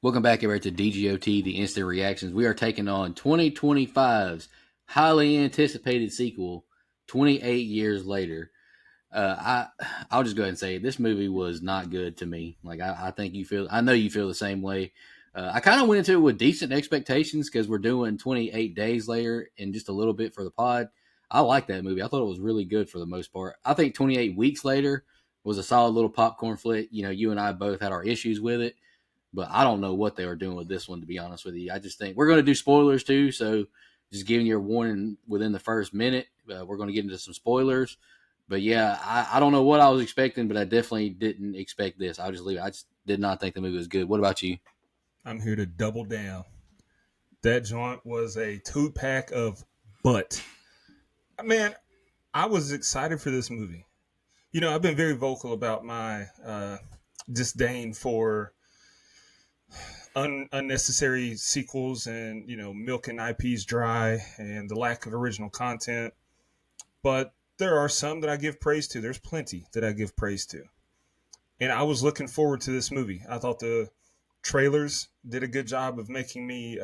Welcome back everybody to DGOT, the Instant Reactions. We are taking on 2025's highly anticipated sequel, 28 years later. I'll just go ahead and say it. This movie was not good to me. I think I know you feel the same way. I kind of went into it with decent expectations because we're doing 28 days later and just a little bit for the pod. I like that movie. I thought it was really good for the most part. I think 28 weeks later was a solid little popcorn flick. You know, you and I both had our issues with it, but I don't know what they were doing with this one, to be honest with you. I just think we're going to do spoilers too. So just giving you a warning within the first minute. We're going to get into some spoilers. But yeah, I don't know what I was expecting, but I definitely didn't expect this. I'll just leave it. I just did not think the movie was good. What about you? I'm here to double down. That joint was a 2-pack of butt. Man, I was excited for this movie. You know, I've been very vocal about my disdain for unnecessary sequels and, milking IPs dry and the lack of original content. But there are some that I give praise to. There's plenty that I give praise to. And I was looking forward to this movie. I thought the trailers did a good job of making me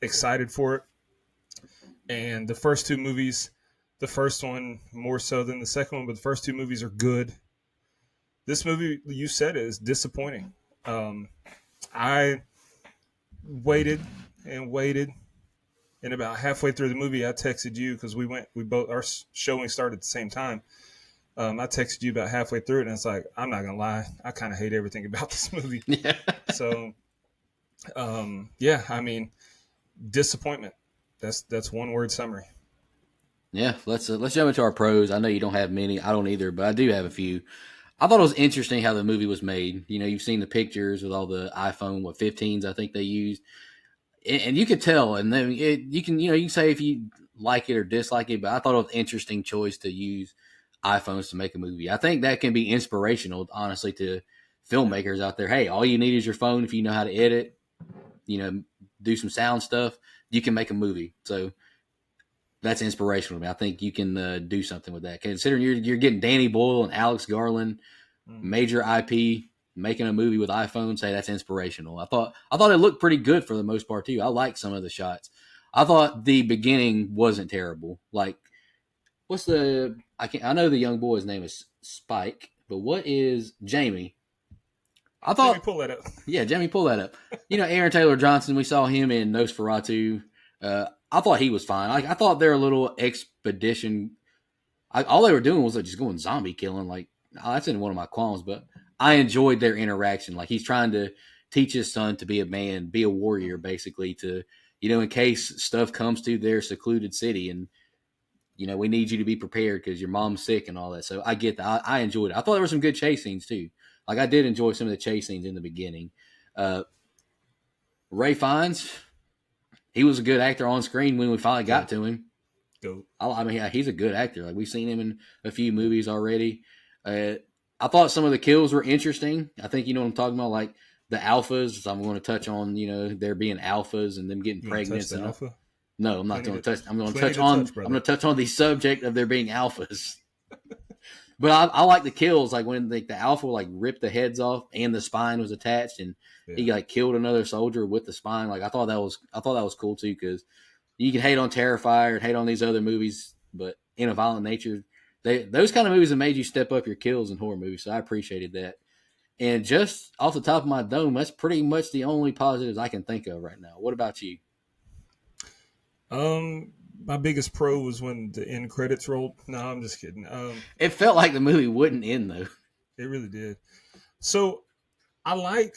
excited for it. And the first two movies, the first one more so than the second one, but the first two movies are good. This movie, you said, is disappointing. I waited and waited, and about halfway through the movie, I texted you because we both our showing started at the same time. I texted you about halfway through it, and it's like, I'm not gonna lie, I kind of hate everything about this movie. Yeah. So, yeah, I mean, disappointment. That's one word summary. Yeah, let's jump into our pros. I know you don't have many. I don't either, but I do have a few. I thought it was interesting how the movie was made. You know, you've seen the pictures with all the iPhone 15s. I think they used, and you could tell. And then you can say if you like it or dislike it, but I thought it was an interesting choice to use iPhones to make a movie. I think that can be inspirational, honestly, to filmmakers out there. Hey, all you need is your phone if you know how to edit. You know, do some sound stuff. You can make a movie. So that's inspirational to me. I think you can do something with that. Considering you're getting Danny Boyle and Alex Garland, Mm. major IP, making a movie with iPhones. Hey, that's inspirational. I thought it looked pretty good for the most part too. I liked some of the shots. I thought the beginning wasn't terrible. Like, what's the I know the young boy's name is Spike, but what is Jamie? I Jamie, thought, pull that up. yeah, Jamie, pull that up. You know, Aaron Taylor Johnson. We saw him in Nosferatu. I thought he was fine. I thought their little expedition. All they were doing was like just going zombie killing. Like, that's in one of my qualms, but I enjoyed their interaction. Like, he's trying to teach his son to be a man, be a warrior, basically. To in case stuff comes to their secluded city, and we need you to be prepared because your mom's sick and all that. So I get that. I enjoyed it. I thought there were some good chase scenes too. Like, I did enjoy some of the chase scenes in the beginning. Uh, Ray Fiennes, he was a good actor on screen when we finally got Go, to him. go. I mean, yeah, he's a good actor. Like, we've seen him in a few movies already. Uh, I thought some of the kills were interesting. I think you know what I'm talking about, like the alphas. So I'm going to touch on there being alphas and them getting You want to touch pregnant. the And alpha? no, I'm not Plenty going to, to touch. I'm going to plenty touch to on. touch, I'm brother. going to touch on the subject of there being alphas. But I like the kills, like when the alpha like ripped the heads off and the spine was attached, and Yeah. he like killed another soldier with the spine. Like, I thought that was cool too, because you can hate on Terrifier and hate on these other movies, but in a violent nature, those kind of movies have made you step up your kills in horror movies. So I appreciated that. And just off the top of my dome, that's pretty much the only positives I can think of right now. What about you? My biggest pro was when the end credits rolled. No, I'm just kidding. It felt like the movie wouldn't end though. It really did. So I like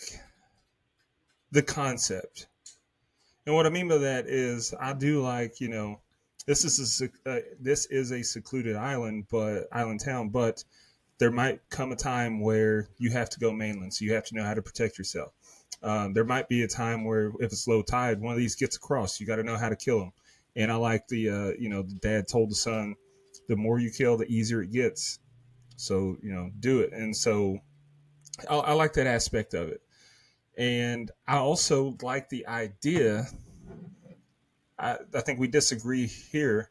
the concept, and what I mean by that is I do like this is a secluded island, but island town, but there might come a time where you have to go mainland, so you have to know how to protect yourself. There might be a time where if it's low tide, one of these gets across. You got to know how to kill them. And I like the dad told the son, the more you kill, the easier it gets. So do it. And so I like that aspect of it. And I also like the idea. I think we disagree here.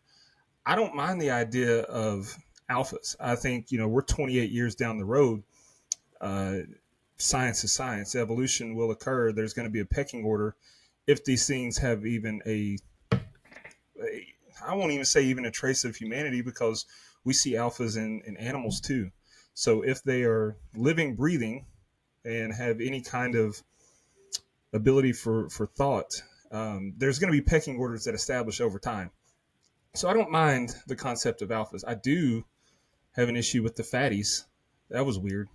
I don't mind the idea of alphas. I think we're 28 years down the road. Uh, science is science. Evolution will occur. There's going to be a pecking order if these things have even a I won't even say even a trace of humanity, because we see alphas in animals too. So if they are living, breathing, and have any kind of ability for thought, there's going to be pecking orders that establish over time. So I don't mind the concept of alphas. I do have an issue with the fatties. That was weird.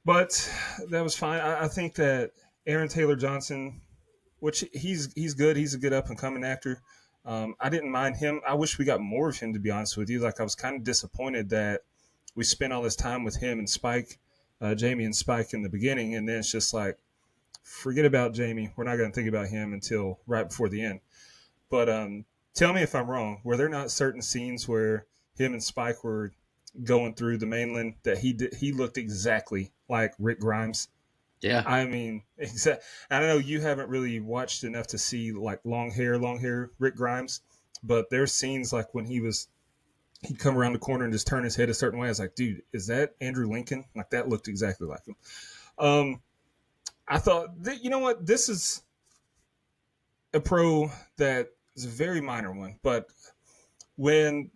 But that was fine. I think that Aaron Taylor Johnson, which he's good. He's a good up and coming actor. I didn't mind him. I wish we got more of him, to be honest with you. Like, I was kind of disappointed that we spent all this time with him and Spike, Jamie and Spike in the beginning, and then it's just like, forget about Jamie. We're not going to think about him until right before the end. But tell me if I'm wrong. Were there not certain scenes where him and Spike were going through the mainland that he looked exactly like Rick Grimes? Yeah. I mean, I know you haven't really watched enough to see like long hair Rick Grimes, but there's scenes like when he'd come around the corner and just turn his head a certain way. I was like, dude, is that Andrew Lincoln? Like, that looked exactly like him. I thought that, you know what, this is a pro that is a very minor one, but when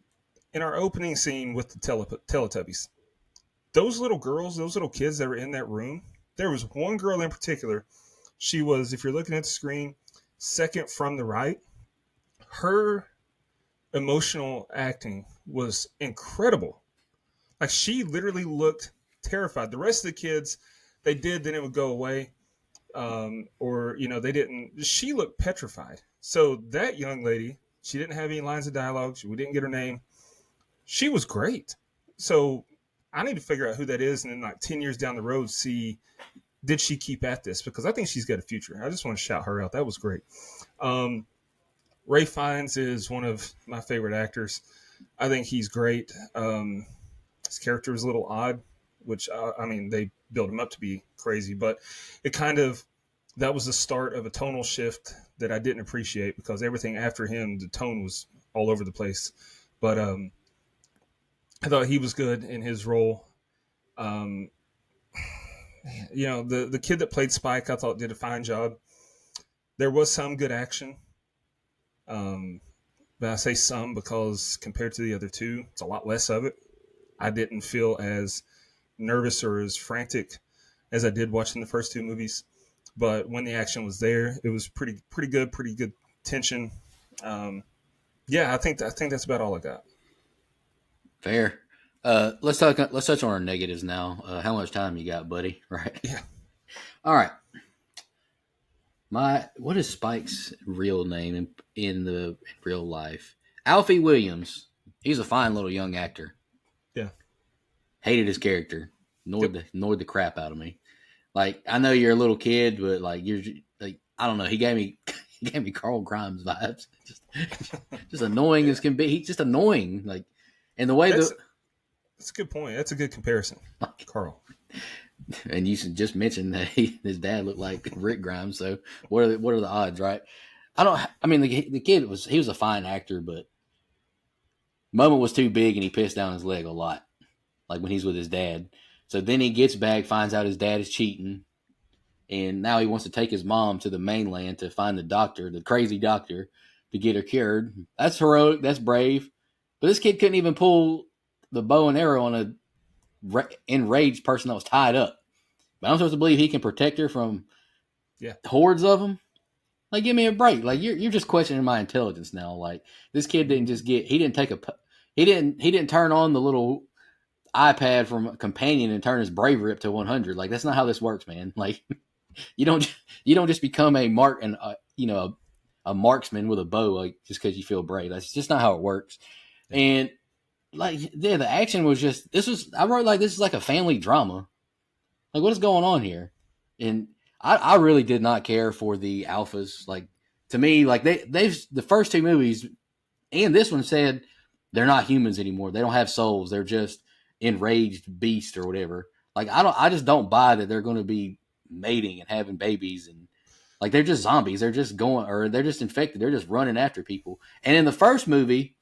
in our opening scene with the Teletubbies, those little girls, those little kids that were in that room, there was one girl in particular. She was, if you're looking at the screen, second from the right. Her emotional acting was incredible. Like, she literally looked terrified. The rest of the kids, they did, then it would go away. Or, you know, they didn't. She looked petrified. So that young lady, she didn't have any lines of dialogue. We didn't get her name. She was great. So I need to figure out who that is, and then like 10 years down the road, see, did she keep at this? Because I think she's got a future. I just want to shout her out. That was great. Ray Fiennes is one of my favorite actors. I think he's great. His character is a little odd, which, I mean, they built him up to be crazy, but that was the start of a tonal shift that I didn't appreciate, because everything after him, the tone was all over the place. But I thought he was good in his role. You know, the kid that played Spike, I thought did a fine job. There was some good action. But I say some because compared to the other two, it's a lot less of it. I didn't feel as nervous or as frantic as I did watching the first two movies. But when the action was there, it was pretty good tension. Yeah, I think that's about all I got. Fair. Let's touch on our negatives now. How much time you got, buddy? Right. Yeah. All right. What is Spike's real name in real life? Alfie Williams. He's a fine little young actor. Yeah. Hated his character. Ignored the crap out of me. Like, I know you're a little kid, but like, you're like, I don't know. He gave me Carl Grimes vibes. Just annoying as can be. He's just annoying. Like, and the way that's a good point. That's a good comparison, Carl. And you just mentioned that his dad looked like Rick Grimes. So what are the odds, right? I mean, the kid was a fine actor, but moment was too big and he pissed down his leg a lot. Like when he's with his dad. So then he gets back, finds out his dad is cheating. And now he wants to take his mom to the mainland to find the crazy doctor, to get her cured. That's heroic. That's brave. But this kid couldn't even pull the bow and arrow on a enraged person that was tied up. But I'm supposed to believe he can protect her from hordes of them? Like, give me a break. Like, you're just questioning my intelligence now. Like, this kid didn't he didn't turn on the little iPad from a companion and turn his bravery up to 100. Like, that's not how this works, man. Like, you don't just become a marksman with a bow, like, just because you feel brave. That's just not how it works. And like, yeah, the action was just, I wrote like, this is like a family drama. Like, what is going on here? And I really did not care for the alphas. Like, to me, like the first two movies and this one said they're not humans anymore. They don't have souls. They're just enraged beasts or whatever. Like, I just don't buy that they're going to be mating and having babies, and like, they're just zombies. They're just they're just infected. They're just running after people. And in the first movie,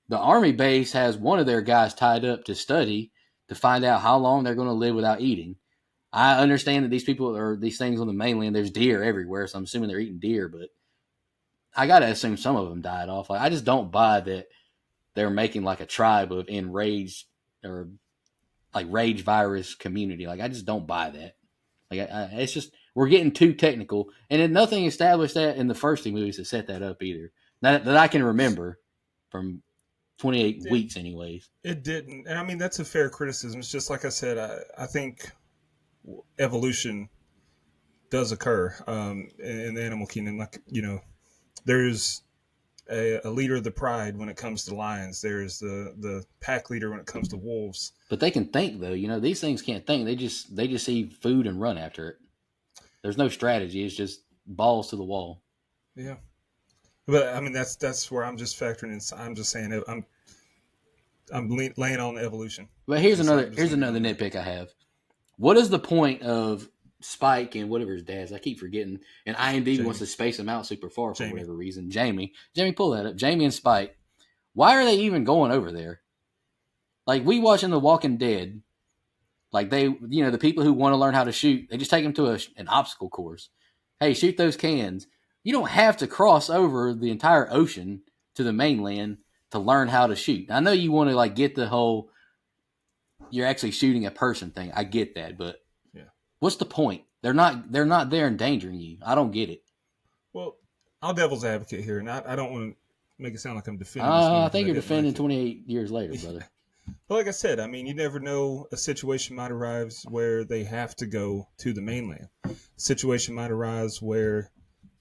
the army base has one of their guys tied up to study. to find out how long they're going to live without eating. I understand that these people or these things on the mainland, there's deer everywhere, so I'm assuming they're eating deer, but I got to assume some of them died off. Like, I just don't buy that they're making like a tribe of enraged or like rage virus community. Like, I just don't buy that. Like, it's just we're getting too technical, and then nothing established that in the first two movies to set that up either. That I can remember from 28 weeks, anyways. It didn't, and I mean that's a fair criticism. It's just like I said. I think evolution does occur in the animal kingdom. Like there's a leader of the pride when it comes to lions. There's the pack leader when it comes to wolves. But they can think though. These things can't think. They just see food and run after it. There's no strategy. It's just balls to the wall. Yeah, but I mean that's where I'm just factoring in. I'm just saying I'm laying on the evolution. But here's another nitpick I have. What is the point of Spike and whatever his dad's? I keep forgetting. And IMDb wants to space him out super far for whatever reason. Jamie, pull that up. Jamie and Spike. Why are they even going over there? Like, we watching The Walking Dead. Like, they, the people who want to learn how to shoot, they just take them to an obstacle course. Hey, shoot those cans. You don't have to cross over the entire ocean to the mainland to learn how to shoot. I know you want to like get the whole you're actually shooting a person thing. I get that, but what's the point? They're not there endangering you. I don't get it. Well, I'll devil's advocate here, and I don't want to make it sound like I'm defending. I think you're defending 28 years later, brother. But like I said, I mean, you never know. A situation might arise where they have to go to the mainland. A situation might arise where,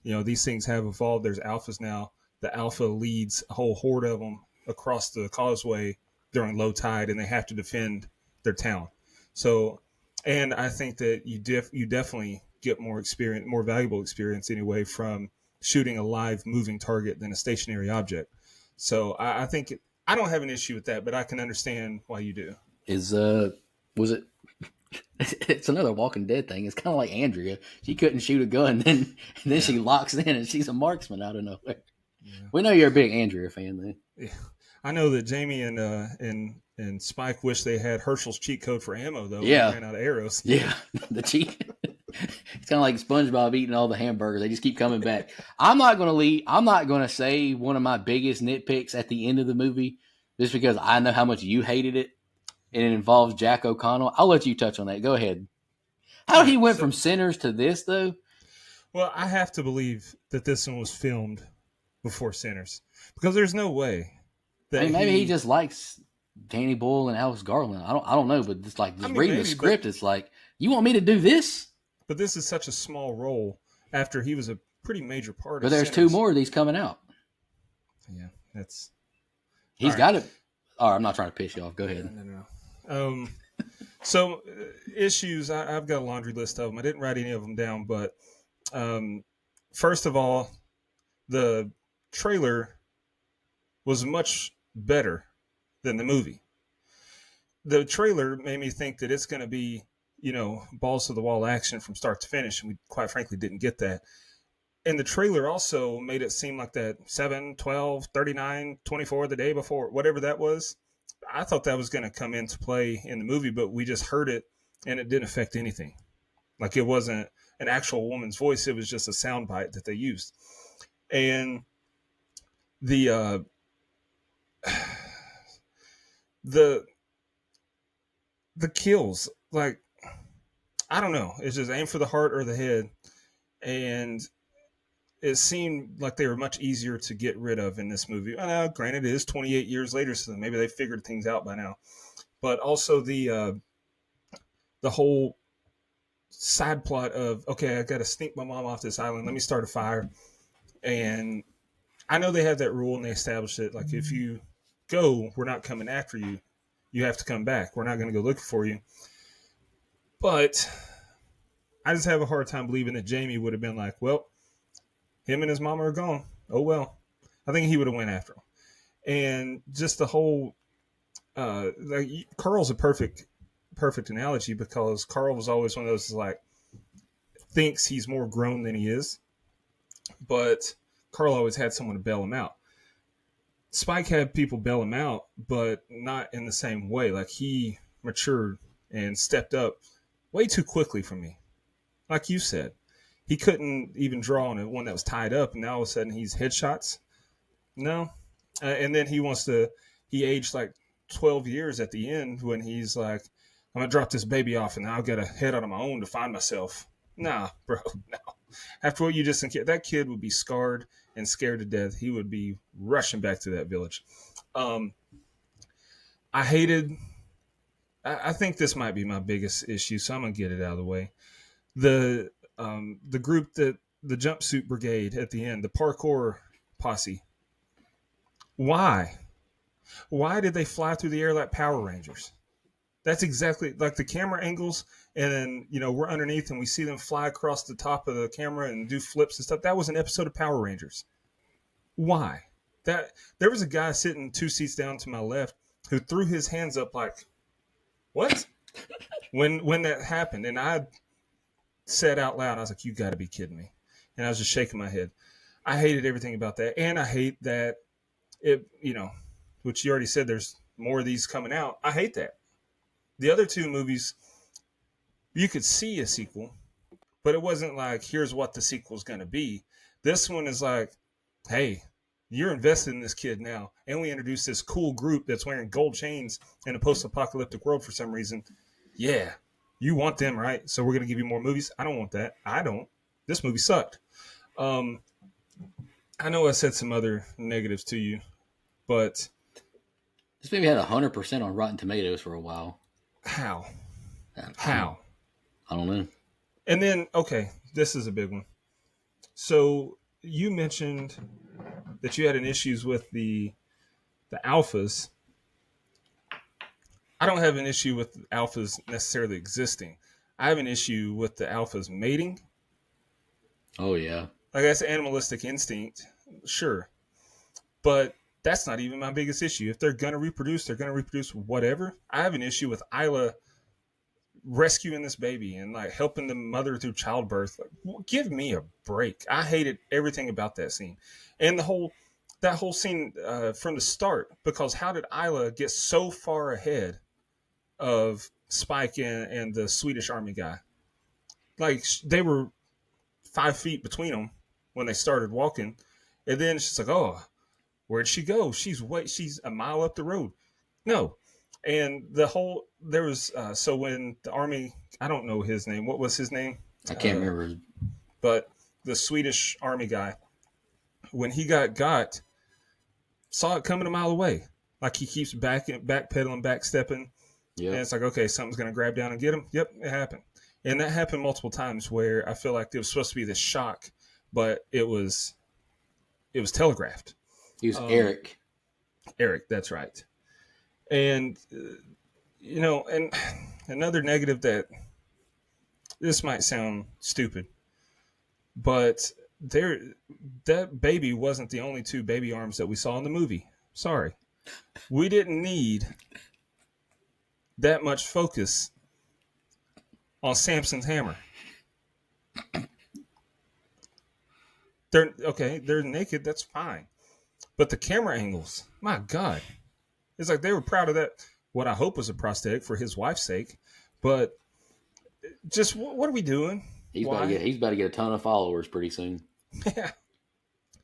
these things have evolved. There's alphas now. The alpha leads a whole horde of them across the causeway during low tide, and they have to defend their town. So, and I think that you definitely get more experience, more valuable experience anyway, from shooting a live moving target than a stationary object. So I think I don't have an issue with that, but I can understand why you do. Was it? It's another Walking Dead thing. It's kind of like Andrea. She couldn't shoot a gun, and then she locks in, and she's a marksman out of nowhere. Yeah. We know you're a big Andrea fan, then. Yeah. I know that Jamie and Spike wish they had Herschel's cheat code for ammo, though. Yeah, they ran out of arrows. Yeah, the cheat. It's kind of like SpongeBob eating all the hamburgers. They just keep coming back. I'm not going to say one of my biggest nitpicks at the end of the movie, just because I know how much you hated it, and it involves Jack O'Connell. I'll let you touch on that. Go ahead. How he went from Sinners to this, though? Well, I have to believe that this one was filmed before Sinners, because there's no way that maybe he just likes Danny Boyle and Alex Garland. I don't know, but it's like reading the script, it's like, you want me to do this? But this is such a small role after he was a pretty major part of But there's Sinners. 2 more of these coming out. Yeah, that's... He's got it. All right, I'm not trying to piss you off. Go ahead. No. So, issues, I've got a laundry list of them. I didn't write any of them down, but first of all, the trailer was much better than the movie. The trailer made me think that it's going to be, balls to the wall action from start to finish. And we quite frankly didn't get that. And the trailer also made it seem like that 7, 12, 39, 24 the day before, whatever that was. I thought that was going to come into play in the movie, but we just heard it and it didn't affect anything. Like, it wasn't an actual woman's voice. It was just a soundbite that they used. And the kills, like, I don't know. It's just aim for the heart or the head. And it seemed like they were much easier to get rid of in this movie. Granted, it is 28 years later, so maybe they figured things out by now. But also the whole side plot of, okay, I got to sneak my mom off this island. Let me start a fire. And I know they have that rule and they established it. Like, if you go, we're not coming after you. You have to come back. We're not going to go looking for you. But I just have a hard time believing that Jamie would have been like, well, him and his mama are gone. Oh, well. I think he would have went after him. And just the whole, Carl's a perfect analogy, because Carl was always one of those, like, thinks he's more grown than he is. But Carl always had someone to bail him out. Spike had people bail him out, but not in the same way. Like, he matured and stepped up way too quickly for me. Like you said, he couldn't even draw on one that was tied up, and now all of a sudden he's headshots. No, and then he aged like 12 years at the end when he's like, I'm gonna drop this baby off and now I'll get a head out on my own to find myself. Nah, bro, no. After what you just said, that kid would be scarred and scared to death. He would be rushing back to that village. Um, I hated. I think this might be my biggest issue, so I'm gonna get it out of the way. The group that the jumpsuit brigade at the end, the parkour posse. Why? Why did they fly through the air like Power Rangers? That's exactly like the camera angles, and then we're underneath and we see them fly across the top of the camera and do flips and stuff. That was an episode of Power Rangers. Why? That there was a guy sitting 2 seats down to my left who threw his hands up like, "What?" when that happened, and I said out loud, I was like, "You got to be kidding me!" And I was just shaking my head. I hated everything about that, and I hate that it. Which you already said, there's more of these coming out. I hate that. The other two movies, you could see a sequel, but it wasn't like, here's what the sequel's going to be. This one is like, hey, you're invested in this kid now, and we introduced this cool group that's wearing gold chains in a post-apocalyptic world for some reason. Yeah, you want them, right? So we're going to give you more movies. I don't want that. I don't. This movie sucked. I know I said some other negatives to you, but this movie had 100% on Rotten Tomatoes for a while. How? I don't know. And then, okay, this is a big one. So you mentioned that you had an issues with the alphas. I don't have an issue with alphas necessarily existing. I have an issue with the alphas mating. Oh, yeah. Like, that's animalistic instinct, sure. But that's not even my biggest issue. If they're going to reproduce, they're going to reproduce whatever. I have an issue with Isla rescuing this baby and like helping the mother through childbirth. Like, give me a break. I hated everything about that scene. And that whole scene from the start, because how did Isla get so far ahead of Spike and the Swedish army guy? Like, they were 5 feet between them when they started walking. And then she's like, oh, where'd she go? She's a mile up the road. No. And there was, so when the army, I don't know his name. What was his name? I can't remember. But the Swedish army guy, when he got, saw it coming a mile away. Like, he keeps backpedaling, backstepping. Yep. And it's like, okay, something's going to grab down and get him. Yep, it happened. And that happened multiple times where I feel like it was supposed to be this shock, but it was telegraphed. He was Eric. Eric, that's right. And, and another negative that this might sound stupid, but that baby wasn't the only 2 baby arms that we saw in the movie. Sorry. We didn't need that much focus on Samson's hammer. They're naked, that's fine. But the camera angles, my God. It's like they were proud of that, what I hope was a prosthetic for his wife's sake. But just, what are we doing? He's about to get a ton of followers pretty soon. Yeah.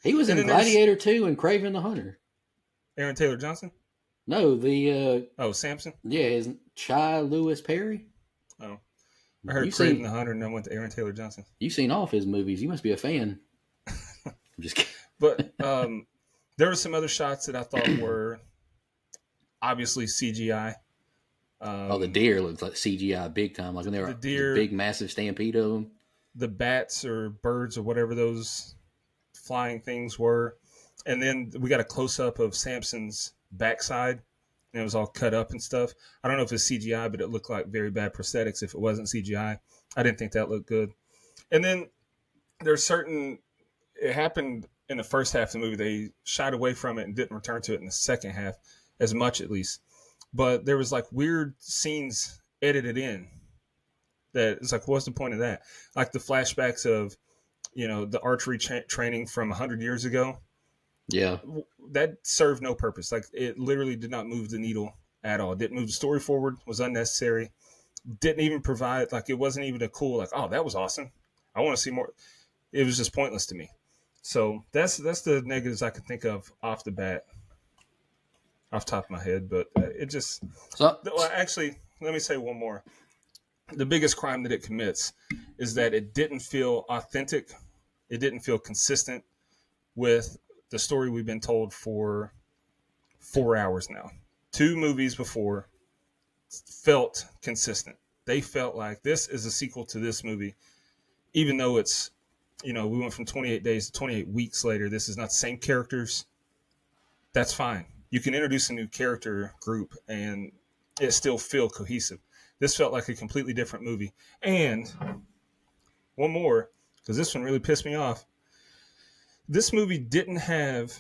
He was in Gladiator 2 and Kraven the Hunter. Aaron Taylor Johnson? No, the... Samson? Yeah, isn't Shia Lewis Perry? Oh. I heard Kraven the Hunter and then went to Aaron Taylor Johnson. You've seen all of his movies. You must be a fan. I'm just kidding. But there were some other shots that I thought were obviously CGI. The deer looks like CGI big time. Like when they were the big, massive stampede of them. The bats or birds or whatever those flying things were. And then we got a close-up of Samson's backside. And it was all cut up and stuff. I don't know if it's CGI, but it looked like very bad prosthetics if it wasn't CGI. I didn't think that looked good. And then there's it happened in the first half of the movie. They shied away from it and didn't return to it in the second half, as much at least. But there was like weird scenes edited in that it's like, what's the point of that? Like the flashbacks of, the archery training from 100 years ago. Yeah. That served no purpose. Like, it literally did not move the needle at all. Didn't move the story forward. Was unnecessary. Didn't even provide, like, it wasn't even a cool, like, oh, that was awesome, I want to see more. It was just pointless to me. So that's the negatives I can think of off the bat, off the top of my head. But it just, So well, actually, let me say one more. The biggest crime that it commits is that it didn't feel authentic. It didn't feel consistent with the story we've been told for 4 hours now. Two movies before felt consistent. They felt like this is a sequel to this movie, even though it's, we went from 28 days to 28 weeks later. This is not the same characters. That's fine. You can introduce a new character group and it still feel cohesive. This felt like a completely different movie. And one more, because this one really pissed me off. This movie didn't have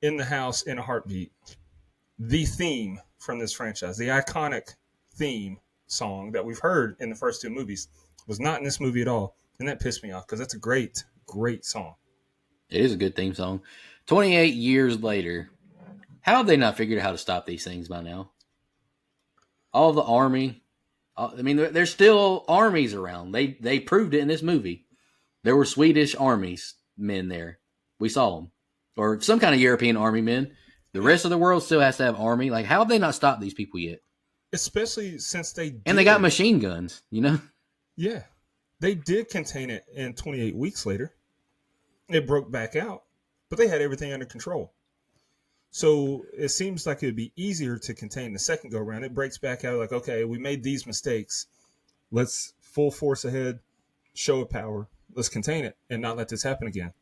In the House in a Heartbeat, the theme from this franchise, the iconic theme song that we've heard in the first two movies, was not in this movie at all. And that pissed me off because that's a great, great song. it is a good theme song. 28 years later, how have they not figured out how to stop these things by now? All the army, I mean, there's still armies around. They proved it in this movie. There were Swedish armies men there. We saw them, or some kind of European army men. The rest of the world still has to have army. Like, how have they not stopped these people yet? Especially since And they got machine guns, Yeah, they did contain it in 28 weeks later. It broke back out, but they had everything under control. So it seems like it would be easier to contain the second go around. It breaks back out like, okay, we made these mistakes. Let's full force ahead, show of power. Let's contain it and not let this happen again.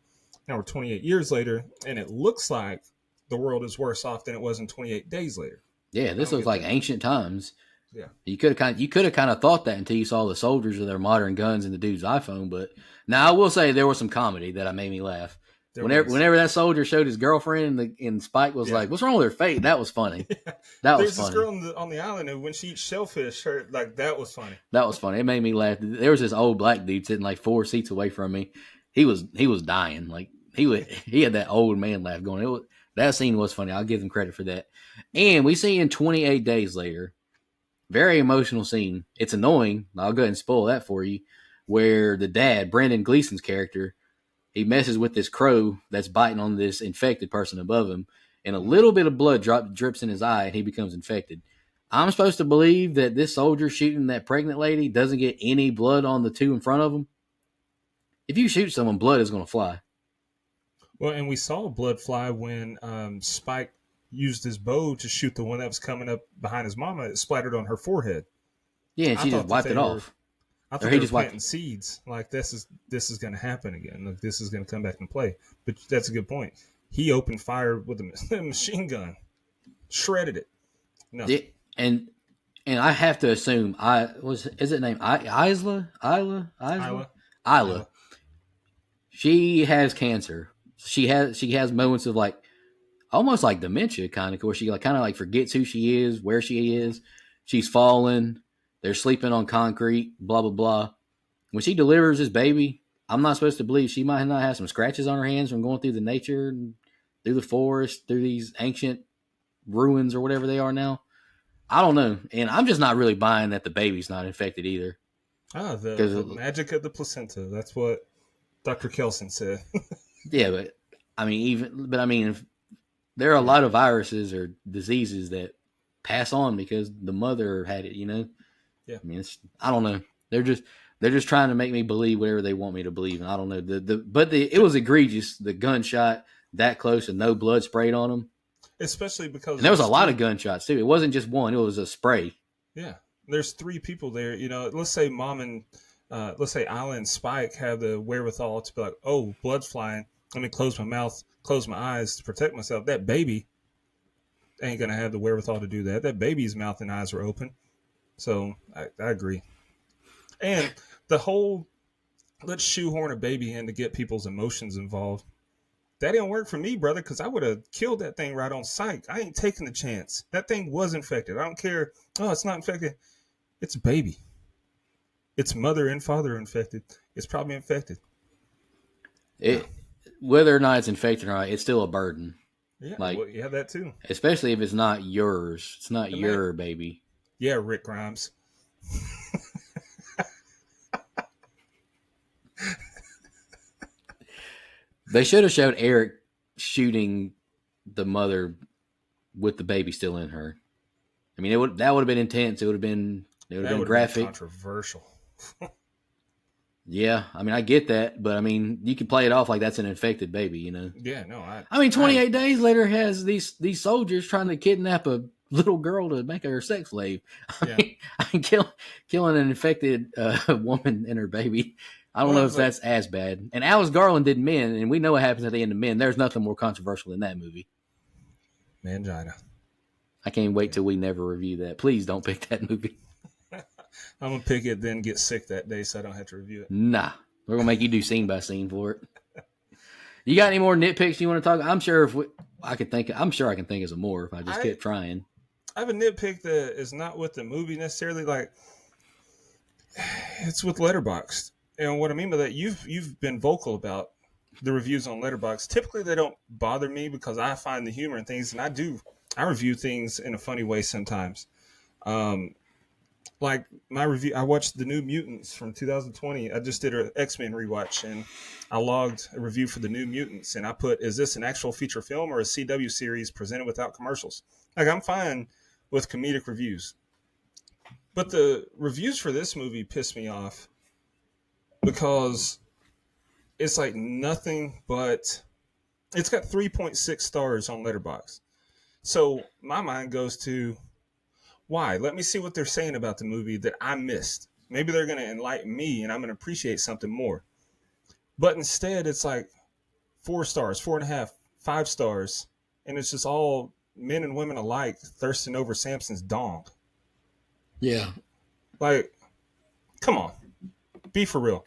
Now we're 28 years later, and it looks like the world is worse off than it was in 28 days later. Yeah, this looks like ancient times. Yeah, you could have kind of thought that until you saw the soldiers with their modern guns and the dude's iPhone. But now I will say there was some comedy that made me laugh. Whenever that soldier showed his girlfriend and Spike was like, "What's wrong with her face?" That was funny. That was funny. There's this girl on the island, and when she eats shellfish, that was funny. That was funny. It made me laugh. There was this old black dude sitting like 4 seats away from me. He was dying. Like he had that old man laugh going. That scene was funny. I'll give them credit for that. And we see in 28 days later, very emotional scene. It's annoying. I'll go ahead and spoil that for you. Where the dad, Brendan Gleeson's character, he messes with this crow that's biting on this infected person above him, and a little bit of blood drips in his eye, and he becomes infected. I'm supposed to believe that this soldier shooting that pregnant lady doesn't get any blood on the two in front of him? If you shoot someone, blood is going to fly. Well, and we saw blood fly when Spike used his bow to shoot the one that was coming up behind his mama. It splattered on her forehead. Yeah, and she just wiped it off. I thought they were planting seeds. Like, this is going to happen again. Like, this is going to come back and play. But that's a good point. He opened fire with a machine gun, shredded it. No, yeah, and I have to assume is it named Isla? Isla. She has cancer. She has moments of like almost like dementia, kind of, where she kind of like forgets who she is, where she is. She's fallen. They're sleeping on concrete. Blah blah blah. When she delivers this baby, I'm not supposed to believe she might not have some scratches on her hands from going through the nature, and through the forest, through these ancient ruins or whatever they are now. I don't know, and I'm just not really buying that the baby's not infected either. The magic of the placenta. That's what Dr. Kelson said. Yeah, but I mean, if there are a lot of viruses or diseases that pass on because the mother had it, Yeah. I mean, I don't know. They're just trying to make me believe whatever they want me to believe, and I don't know. It was egregious. The gunshot that close and no blood sprayed on them, especially because there was a lot of gunshots too. It wasn't just one; it was a spray. Yeah, there's 3 people there. Let's say let's say Isla and Spike have the wherewithal to be like, "Oh, blood's flying. Let me close my mouth, close my eyes to protect myself." That baby ain't gonna have the wherewithal to do that. That baby's mouth and eyes are open. So I agree. And the whole let's shoehorn a baby in to get people's emotions involved. That didn't work for me, brother, because I would have killed that thing right on sight. I ain't taking the chance. That thing was infected. I don't care. Oh, it's not infected. It's a baby. Its mother and father are infected. It's probably infected. Whether or not it's infected or not, it's still a burden. Yeah, Like, well, yeah, that too. especially if it's not yours. It's not The man, your baby. yeah, Rick Grimes. They should have showed Eric shooting the mother with the baby still in her. I mean, that would have been intense. It would have That been would have been graphic. controversial. Yeah, I mean, I get that, but I mean, you can play it off like that's an infected baby, you know. Yeah, no, I mean, I 28 days later has these soldiers trying to kidnap a little girl to make her a sex slave. yeah. I mean killing an infected woman and her baby. I don't Well, know it if was like that's as bad. And Alice Garland did Men, and we know what happens at the end of Men. There's nothing more controversial than that movie. Mangina. I can't wait till we never review that. Please don't pick that movie. I'm gonna pick it, then get sick that day, so I don't have to review it. Nah, we're gonna make you do scene by scene for it. You got any more nitpicks you want to talk? I'm sure I can think of some more if I just kept trying. I have a nitpick that is not with the movie necessarily. Like, it's with Letterboxd, and what I mean by that, you've been vocal about the reviews on Letterboxd. Typically, they don't bother me because I find the humor in things, and I review things in a funny way sometimes. Like my review, I watched the New Mutants from 2020. I just did an X-Men rewatch, and I logged a review for the New Mutants, and I put, "Is this an actual feature film or a CW series presented without commercials?" Like, I'm fine with comedic reviews, but the reviews for this movie pissed me off because it's like nothing but. It's got 3.6 stars on Letterboxd, so my mind goes to, why? Let me see what they're saying about the movie that I missed. Maybe they're going to enlighten me and I'm going to appreciate something more. But instead, it's like 4 stars, 4.5, 5 stars. And it's just all men and women alike thirsting over Samson's dong. Yeah. Like, come on. Be for real.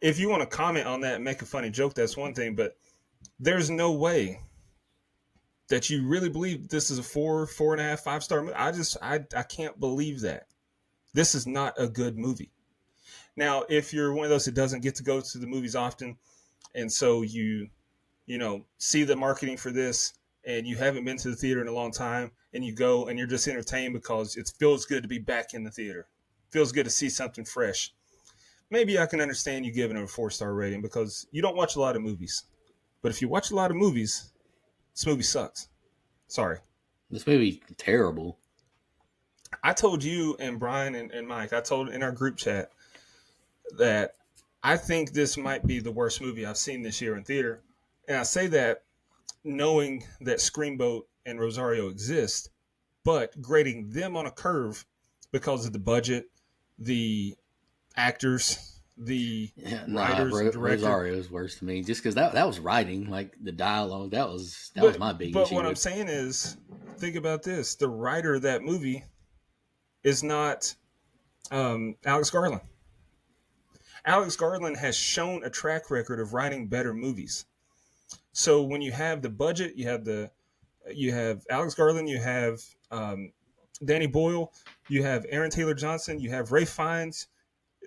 If you want to comment on that and make a funny joke, that's one thing. But there's no way that you really believe this is a 4.5, 5 star movie. I can't believe that. This is not a good movie. Now, if you're one of those that doesn't get to go to the movies often, and so you see the marketing for this, and you haven't been to the theater in a long time, and you go and you're just entertained because it feels good to be back in the theater, feels good to see something fresh. Maybe I can understand you giving it a 4-star rating because you don't watch a lot of movies. But if you watch a lot of movies, this movie sucks. Sorry. This movie's terrible. I told you and Brian and Mike, I told in our group chat that I think this might be the worst movie I've seen this year in theater. And I say that knowing that Screamboat and Rosario exist, but grading them on a curve because of the budget, the actors, the writers, the director. Rosario's worse to me, just because that was writing, like the dialogue. That was my big issue. But what I'm saying is, think about this: the writer of that movie is not Alex Garland. Alex Garland has shown a track record of writing better movies. So when you have the budget, you have Alex Garland, you have Danny Boyle, you have Aaron Taylor Johnson, you have Ralph Fiennes,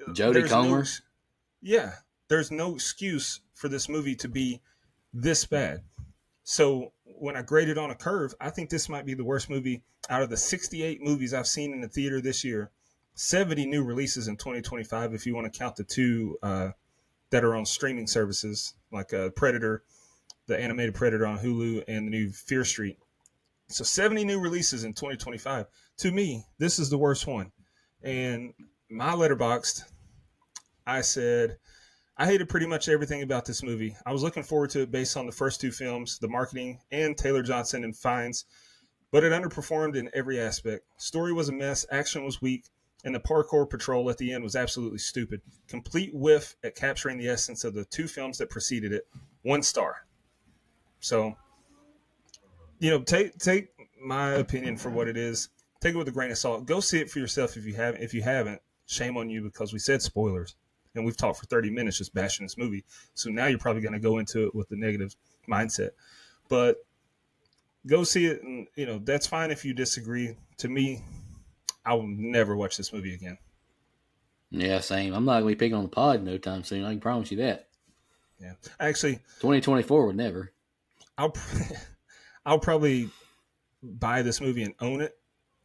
Jodie Comer. There's no excuse for this movie to be this bad. So when I grade it on a curve, I think this might be the worst movie out of the 68 movies I've seen in the theater this year. 70 new releases in 2025, if you want to count the two that are on streaming services, like Predator, the animated Predator on Hulu, and the new Fear Street. So 70 new releases in 2025. To me, this is the worst one. And my Letterboxd, I said, I hated pretty much everything about this movie. I was looking forward to it based on the first two films, the marketing, and Taylor Johnson and Fiennes, but it underperformed in every aspect. Story was a mess, action was weak, and the parkour patrol at the end was absolutely stupid. Complete whiff at capturing the essence of the two films that preceded it. 1 star. So, take my opinion for what it is. Take it with a grain of salt. Go see it for yourself if you haven't. If you haven't, shame on you because we said spoilers. And we've talked for 30 minutes just bashing this movie. So now you're probably going to go into it with the negative mindset. But go see it, and that's fine if you disagree. To me, I will never watch this movie again. Yeah, same. I'm not going to be picking on the pod no time soon. I can promise you that. Yeah. Actually, 2024 would never. I'll I'll probably buy this movie and own it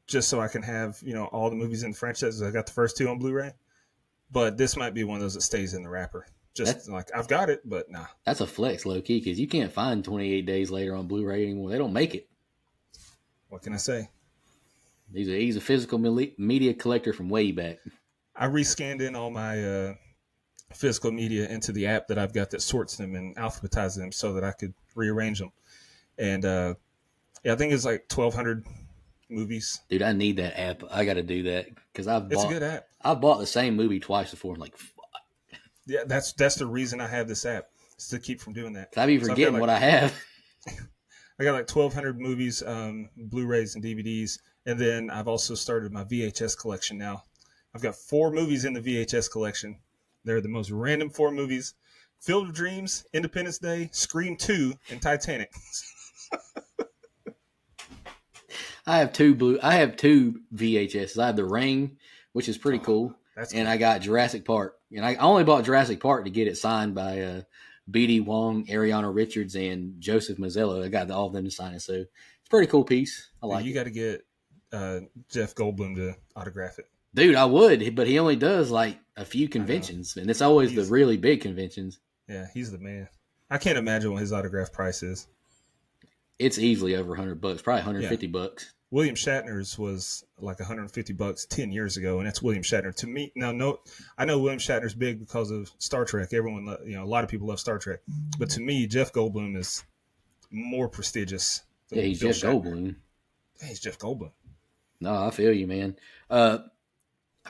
just so I can have, all the movies in the franchise. I got the first two on Blu-ray, but this might be one of those that stays in the wrapper. Just like I've got it, but nah. That's a flex, low key, because you can't find 28 Days Later on Blu-ray anymore. They don't make it. What can I say? He's a physical media collector from way back. I rescanned in all my physical media into the app that I've got that sorts them and alphabetizes them so that I could rearrange them. And I think it's like 1,200 movies. Dude, I need that app. I got to do that because It's a good app. I've bought the same movie twice before. I'm like, fuck. Yeah, that's the reason I have this app, is to keep from doing that. I be forgetting what I have. I got like 1,200 movies, Blu-rays and DVDs, and then I've also started my VHS collection now. I've got 4 movies in the VHS collection. They're the most random 4 movies: Field of Dreams, Independence Day, Scream 2, and Titanic. I have two VHSs. I have The Ring, which is pretty cool. That's and cool. I got Jurassic Park. And I only bought Jurassic Park to get it signed by B.D. Wong, Ariana Richards, and Joseph Mazzello. I got all of them to sign it. So it's a pretty cool piece. I like it. You got to get Jeff Goldblum to autograph it. Dude, I would, but he only does like a few conventions. And it's always the really big conventions. Yeah, he's the man. I can't imagine what his autograph price is. It's easily over $100, probably $150. William Shatner's was like $150 10 years ago, and that's William Shatner. To me, I know William Shatner's big because of Star Trek. Everyone, a lot of people love Star Trek, but to me, Jeff Goldblum is more prestigious. Yeah, he's Jeff Goldblum. Yeah, he's Jeff Goldblum. No, I feel you, man. I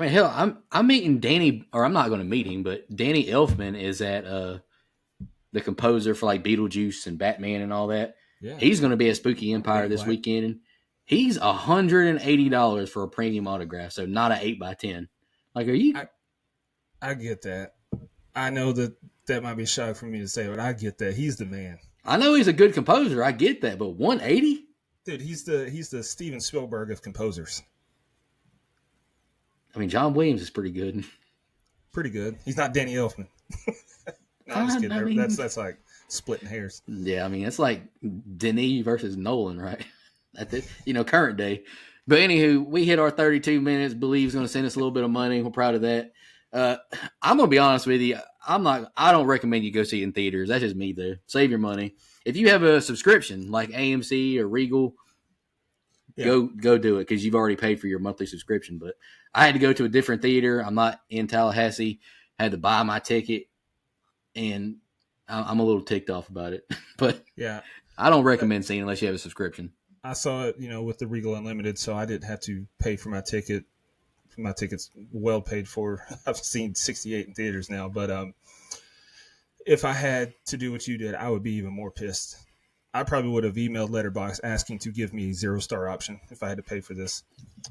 mean, hell, I'm meeting Danny, or I'm not going to meet him, but Danny Elfman is at the composer for like Beetlejuice and Batman and all that. Yeah, he's going to be at Spooky Empire this weekend. And he's $180 for a premium autograph, so not an 8x10. Like, are you? I get that. I know that might be a shock for me to say, but I get that. He's the man. I know he's a good composer. I get that, but 180? Dude, he's the Steven Spielberg of composers. I mean, John Williams is pretty good. Pretty good. He's not Danny Elfman. No, I'm just kidding. I mean, that's like splitting hairs. Yeah, I mean, it's like Denis versus Nolan, right? At the, current day. But anywho, we hit our 32 minutes. Believe's going to send us a little bit of money. We're proud of that. I'm going to be honest with you. I don't recommend you go see it in theaters. That's just me, though. Save your money. If you have a subscription like AMC or Regal, go do it because you've already paid for your monthly subscription. But I had to go to a different theater. I'm not in Tallahassee. I had to buy my ticket, and I'm a little ticked off about it. But yeah, I don't recommend seeing it unless you have a subscription. I saw it, with the Regal Unlimited, so I didn't have to pay for my ticket. My ticket's well paid for. I've seen 68 in theaters now, but if I had to do what you did, I would be even more pissed. I probably would have emailed Letterboxd asking to give me a 0-star option if I had to pay for this.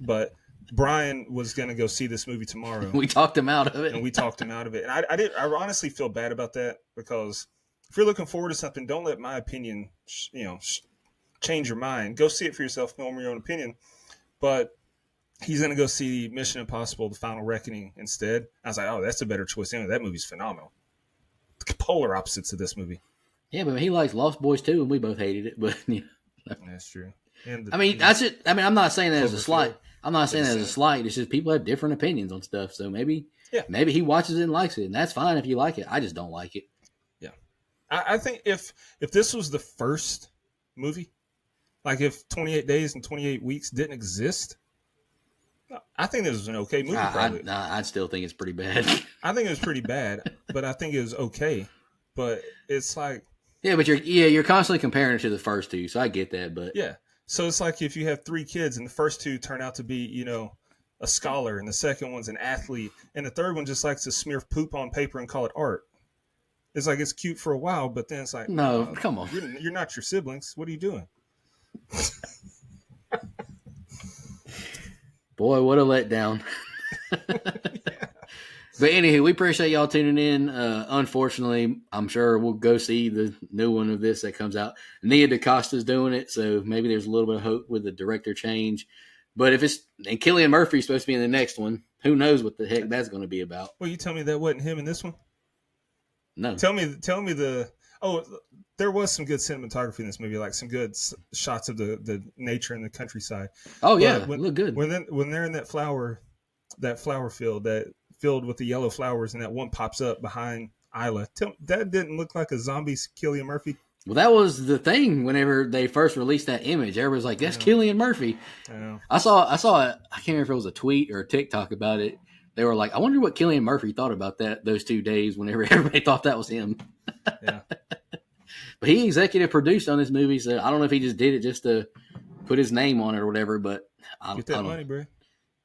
But Brian was going to go see this movie tomorrow. We talked him out of it. And we talked him out of it. And I honestly feel bad about that, because if you're looking forward to something, don't let my opinion, change your mind. Go see it for yourself, form your own opinion. But he's going to go see Mission Impossible: The Final Reckoning instead. I was like, oh, that's a better choice. Anyway, that movie's phenomenal. The polar opposites of this movie. Yeah, but he likes Lost Boys too, and we both hated it. But that's true. And that's it. I mean, I'm not saying that as a slight. I'm not saying that as a slight. It's just people have different opinions on stuff. So maybe he watches it and likes it, and that's fine if you like it. I just don't like it. Yeah, I think if this was the first movie, like if 28 Days and 28 Weeks didn't exist, I think this was an okay movie. Probably. I'd still think it's pretty bad. I think it was pretty bad, but I think it was okay. But it's like, yeah, but you're constantly comparing it to the first two, so I get that. But yeah, so it's like if you have 3 kids and the first 2 turn out to be, a scholar, and the second one's an athlete, and the third one just likes to smear poop on paper and call it art. It's like it's cute for a while, but then it's like, no, come on, you're not your siblings. What are you doing? Boy, what a letdown. Yeah. But anywho, we appreciate y'all tuning in. Unfortunately, I'm sure we'll go see the new one of this that comes out. Nia DaCosta's doing it, so maybe there's a little bit of hope with the director change. But if and Cillian Murphy's supposed to be in the next one, who knows what the heck that's going to be about? Well, you tell me that wasn't him in this one? No. Tell me Oh, there was some good cinematography in this movie, like some good shots of the nature and the countryside. Oh But yeah, look good. when they're in that flower field, that filled with the yellow flowers, and that one pops up behind Isla, that didn't look like a zombie Cillian Murphy. Well, that was the thing. Whenever they first released that image, everybody's like, "That's Cillian Murphy." I know. I saw. I can't remember if it was a tweet or a TikTok about it. They were like, "I wonder what Cillian Murphy thought about that those 2 days." Whenever everybody thought that was him. Yeah. But he executive produced on this movie, so I don't know if he just did it just to put his name on it or whatever. But Get that money, bro.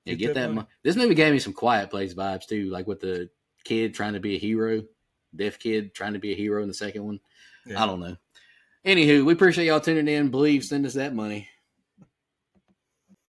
Yeah, get that money. This movie gave me some Quiet Place vibes too, like with the kid trying to be a hero, deaf kid trying to be a hero in the second one. Yeah. I don't know. Anywho, we appreciate y'all tuning in. Believe, send us that money.